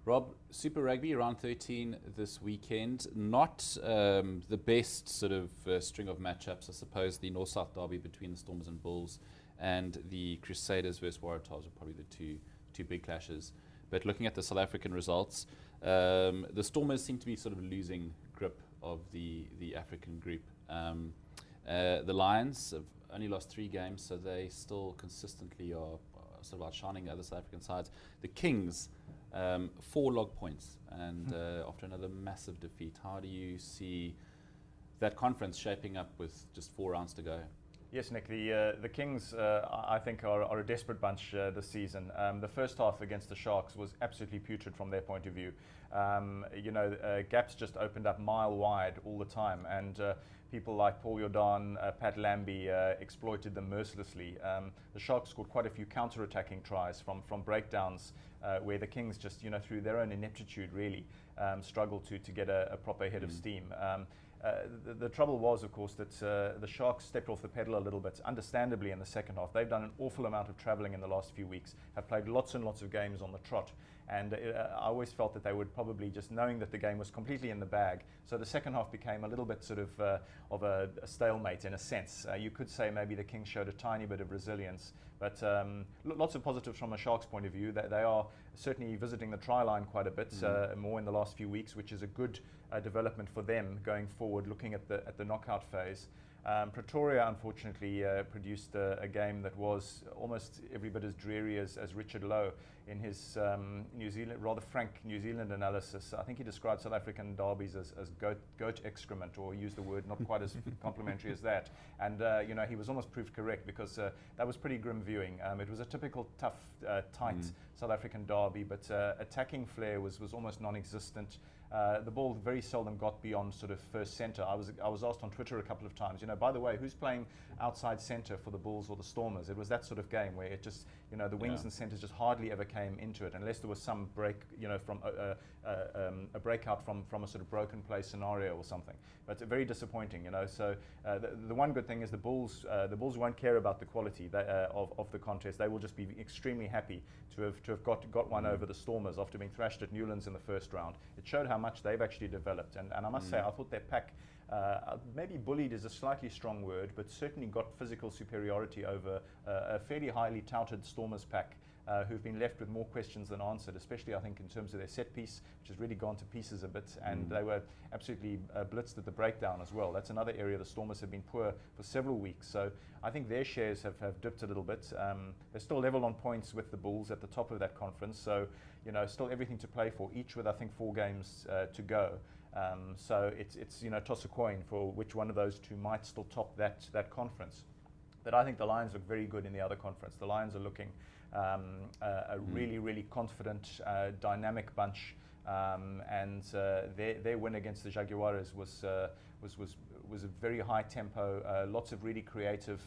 Rob, Super Rugby round 13 this weekend. Not the best sort of string of matchups, I suppose. The North-South derby between the Stormers and Bulls and the Crusaders versus Waratahs are probably the two big clashes. But looking at the South African results, the Stormers seem to be sort of losing grip of the African group. The Lions have only lost 3 games, so they still consistently are sort of outshining the other South African sides. The Kings, 4 log points, and after another massive defeat. How do you see that conference shaping up with just 4 rounds to go? Yes, Nick, the Kings, I think, are a desperate bunch this season. The first half against the Sharks was absolutely putrid from their point of view. Gaps just opened up mile wide all the time, and people like Paul Jordan, Pat Lambie exploited them mercilessly. The Sharks scored quite a few counter-attacking tries from breakdowns where the Kings just, through their own ineptitude, really struggled to get a proper head of steam. The trouble was, of course, that the Sharks stepped off the pedal a little bit, understandably, in the second half. They've done an awful amount of travelling in the last few weeks, have played lots and lots of games on the trot, and I always felt that they would probably, just knowing that the game was completely in the bag, so the second half became a little bit sort of a stalemate in a sense. You could say maybe the Kings showed a tiny bit of resilience, but lots of positives from a Sharks point of view. They are certainly visiting the try line quite a bit more in the last few weeks, which is a good development for them going forward, looking at the knockout phase. Pretoria, unfortunately, produced a game that was almost every bit as dreary as Richard Lowe in his rather frank New Zealand analysis. I think he described South African derbies as goat excrement, or used the word not quite as complimentary as that. And he was almost proved correct, because that was pretty grim viewing. It was a typical tough, tight South African derby, but attacking flair was almost non-existent. The ball very seldom got beyond sort of first centre. I was asked on Twitter a couple of times, by the way, who's playing outside centre for the Bulls or the Stormers? It was that sort of game where it just, the wings and centres just hardly ever came into it, unless there was some break, from a breakout from a sort of broken play scenario or something. But very disappointing, So the one good thing is the Bulls won't care about the quality of the contest. They will just be extremely happy to have got one over the Stormers after being thrashed at Newlands in the first round. It showed how much they've actually developed, and I must say, I thought their pack, maybe bullied is a slightly strong word, but certainly got physical superiority over a fairly highly touted Stormers pack, who've been left with more questions than answered, especially I think in terms of their set piece, which has really gone to pieces a bit, and they were absolutely blitzed at the breakdown as well. That's another area the Stormers have been poor for several weeks, so I think their shares have dipped a little bit. They're still level on points with the Bulls at the top of that conference, so still everything to play for, each with I think 4 games to go. So it's toss a coin for which one of those two might still top that conference. But I think the Lions look very good in the other conference. The Lions are looking a really, really confident, dynamic bunch, and their win against the Jaguares was a very high tempo, lots of really creative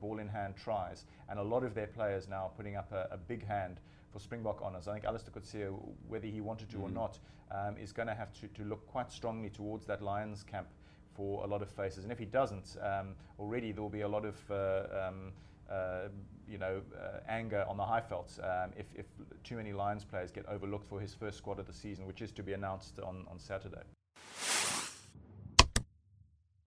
ball in hand tries, and a lot of their players now putting up a big hand for Springbok honours. I think Alistair Coetzee, whether he wanted to or not, is going to have to look quite strongly towards that Lions camp for a lot of faces. And if he doesn't, already there will be a lot of anger on the Highvelds if too many Lions players get overlooked for his first squad of the season, which is to be announced on Saturday.